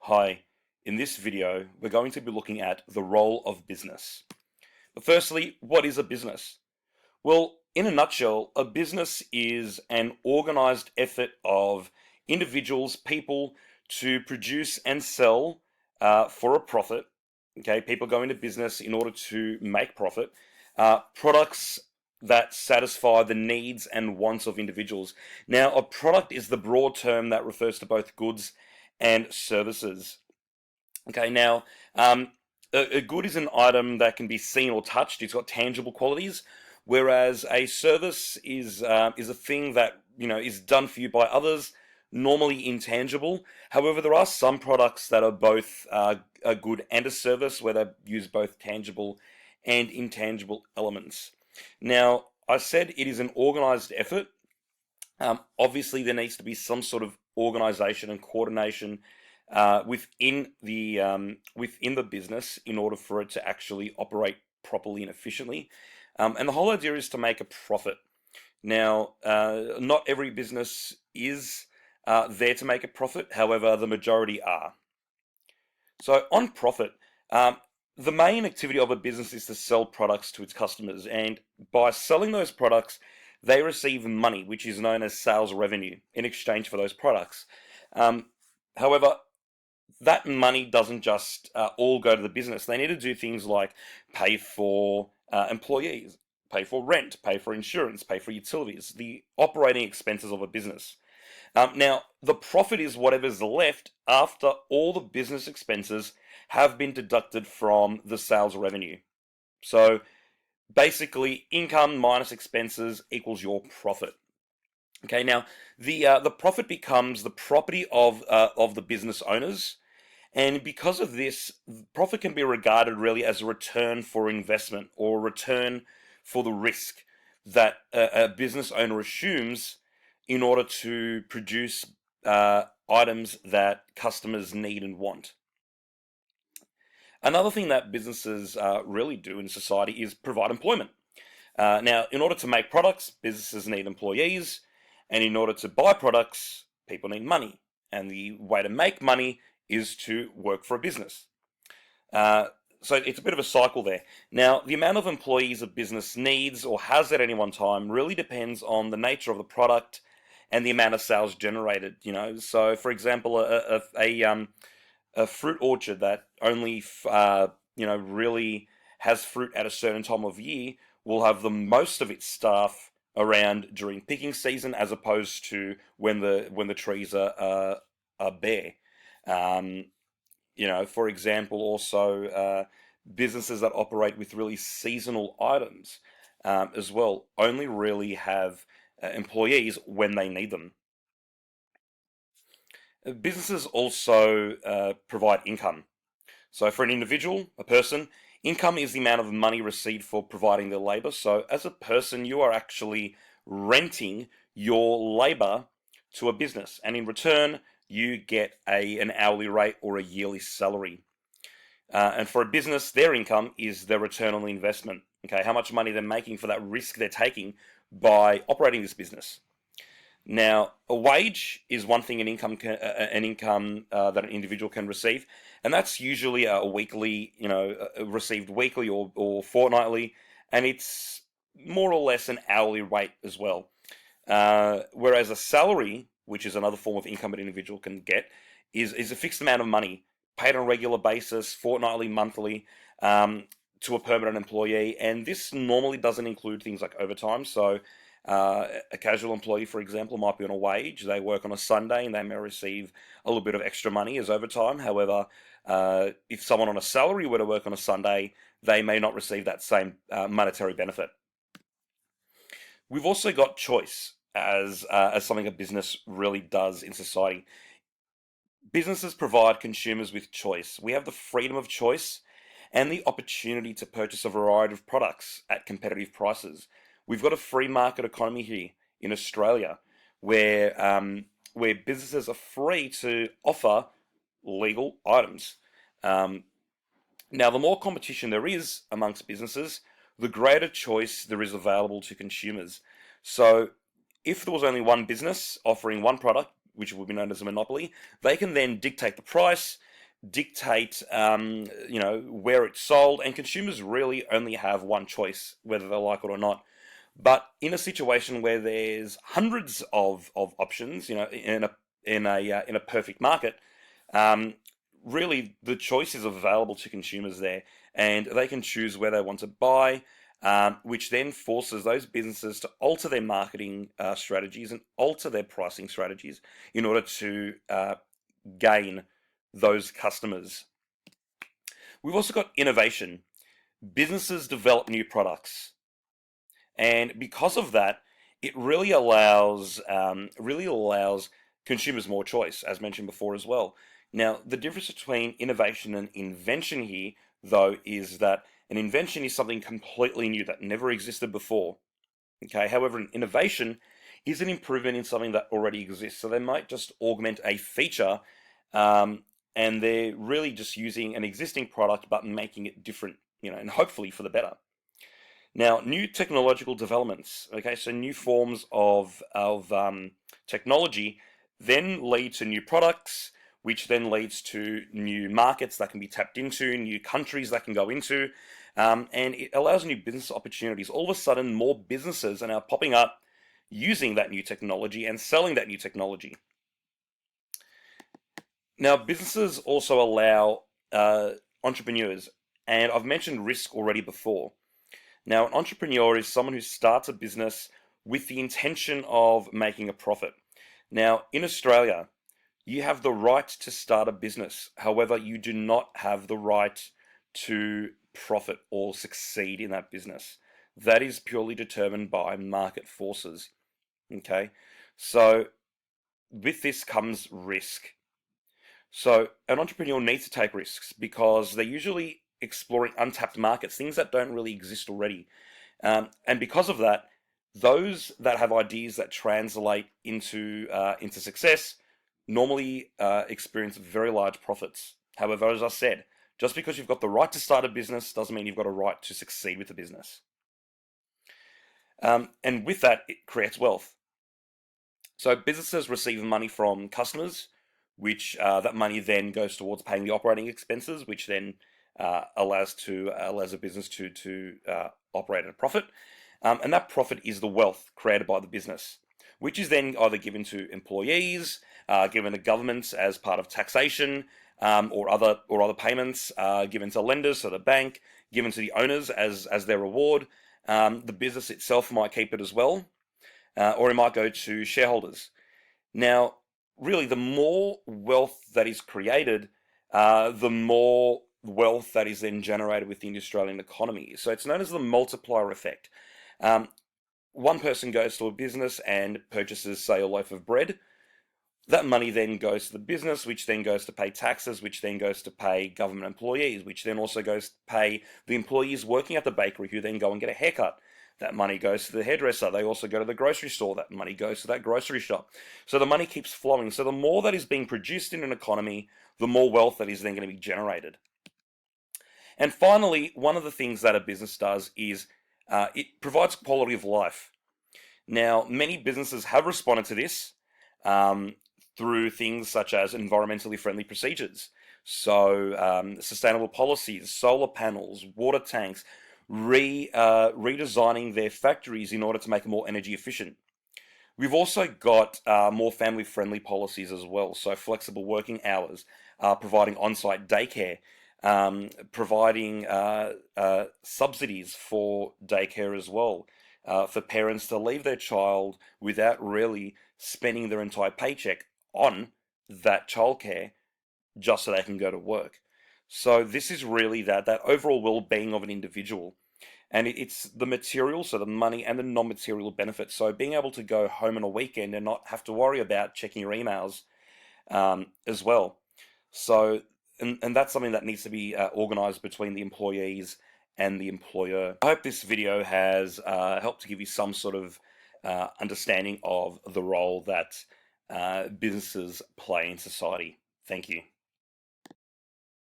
Hi, in this video, we're going to be looking at the role of business. But firstly, what is a business? Well, in a nutshell, a business is an organized effort of individuals, people to produce and sell for a profit. Okay, people go into business in order to make profit. Products that satisfy the needs and wants of individuals. Now, a product is the broad term that refers to both goods and services. Okay, now a good is an item that can be seen or touched. It's got tangible qualities, whereas a service is a thing that is done for you by others, normally intangible. However, there are some products that are both a good and a service, where they use both tangible and intangible elements. Now, I said it is an organized effort. Obviously, there needs to be some sort of organization and coordination within the business in order for it to actually operate properly and efficiently. And the whole idea is to make a profit. Now, not every business is there to make a profit. However, the majority are. So on profit, the main activity of a business is to sell products to its customers, and by selling those products, they receive money, which is known as sales revenue, in exchange for those products. However, that money doesn't just all go to the business. They need to do things like pay for employees, pay for rent, pay for insurance, pay for utilities, the operating expenses of a business. Now, the profit is whatever's left after all the business expenses have been deducted from the sales revenue. So basically, income minus expenses equals your profit. Okay, now the profit becomes the property of the business owners, and because of this, profit can be regarded really as a return for investment or a return for the risk that a business owner assumes in order to produce items that customers need and want. Another thing that businesses really do in society is provide employment. Now, in order to make products, businesses need employees, and in order to buy products, people need money. And the way to make money is to work for a business. So it's a bit of a cycle there. Now, the amount of employees a business needs or has at any one time really depends on the nature of the product and the amount of sales generated. So for example, a fruit orchard that only really has fruit at a certain time of year will have the most of its staff around during picking season, as opposed to when the trees are bare. For example, also businesses that operate with really seasonal items as well only really have employees when they need them. Businesses also provide income. So for an individual, a person, income is the amount of money received for providing their labor. So as a person, you are actually renting your labor to a business, and in return, you get an hourly rate or a yearly salary. And for a business, their income is their return on the investment. Okay, how much money they're making for that risk they're taking by operating this business. Now, a wage is one thing, an income that an individual can receive, and that's usually a weekly, received weekly or fortnightly, and it's more or less an hourly rate as well. Whereas a salary, which is another form of income an individual can get, is a fixed amount of money paid on a regular basis, fortnightly, monthly, to a permanent employee, and this normally doesn't include things like overtime. So a casual employee, for example, might be on a wage. They work on a Sunday and they may receive a little bit of extra money as overtime. However, if someone on a salary were to work on a Sunday, they may not receive that same monetary benefit. We've also got choice as something a business really does in society. Businesses provide consumers with choice. We have the freedom of choice and the opportunity to purchase a variety of products at competitive prices. We've got a free market economy here in Australia, where businesses are free to offer legal items. Now, the more competition there is amongst businesses, the greater choice there is available to consumers. So, if there was only one business offering one product, which would be known as a monopoly, they can then dictate the price, dictate, where it's sold, and consumers really only have one choice, whether they like it or not. But in a situation where there's hundreds of options, in a perfect market, um, really the choice is available to consumers there, and they can choose where they want to buy, which then forces those businesses to alter their marketing strategies and alter their pricing strategies in order to gain those customers. We've also got innovation. Businesses develop new products, and because of that, it really allows consumers more choice, as mentioned before as well. Now, the difference between innovation and invention here, though, is that an invention is something completely new that never existed before. Okay, however, an innovation is an improvement in something that already exists. So they might just augment a feature, um, and they're really just using an existing product but making it different, and hopefully for the better. Now, new technological developments, okay, so new forms of technology then lead to new products, which then leads to new markets that can be tapped into, new countries that can go into, and it allows new business opportunities. All of a sudden, more businesses are now popping up using that new technology and selling that new technology. Now, businesses also allow entrepreneurs, and I've mentioned risk already before. Now, an entrepreneur is someone who starts a business with the intention of making a profit. Now, in Australia, you have the right to start a business. However, you do not have the right to profit or succeed in that business. That is purely determined by market forces. Okay, so with this comes risk. So an entrepreneur needs to take risks because they're usually exploring untapped markets, things that don't really exist already. And because of that, those that have ideas that translate into success normally experience very large profits. However, as I said, just because you've got the right to start a business doesn't mean you've got a right to succeed with the business. And with that, it creates wealth. So businesses receive money from customers, which that money then goes towards paying the operating expenses, which then allows a business to operate at a profit, and that profit is the wealth created by the business, which is then either given to employees, given to governments as part of taxation, or other payments, given to lenders, so the bank, given to the owners as their reward. The business itself might keep it as well, or it might go to shareholders. Now, really, the more wealth that is created, the more wealth that is then generated within the Australian economy. So it's known as the multiplier effect. One person goes to a business and purchases, say, a loaf of bread. That money then goes to the business, which then goes to pay taxes, which then goes to pay government employees, which then also goes to pay the employees working at the bakery who then go and get a haircut. That money goes to the hairdresser. They also go to the grocery store. That money goes to that grocery shop. So the money keeps flowing. So the more that is being produced in an economy, the more wealth that is then going to be generated. And finally, one of the things that a business does is it provides quality of life. Now, many businesses have responded to this through things such as environmentally friendly procedures. So sustainable policies, solar panels, water tanks, redesigning their factories in order to make them more energy efficient. We've also got more family-friendly policies as well, so flexible working hours, providing on-site daycare, providing subsidies for daycare as well, for parents to leave their child without really spending their entire paycheck on that childcare just so they can go to work. So this is really that overall well-being of an individual. And it's the material, so the money and the non-material benefits. So being able to go home on a weekend and not have to worry about checking your emails as well. So, and that's something that needs to be organized between the employees and the employer. I hope this video has helped to give you some sort of understanding of the role that businesses play in society. Thank you.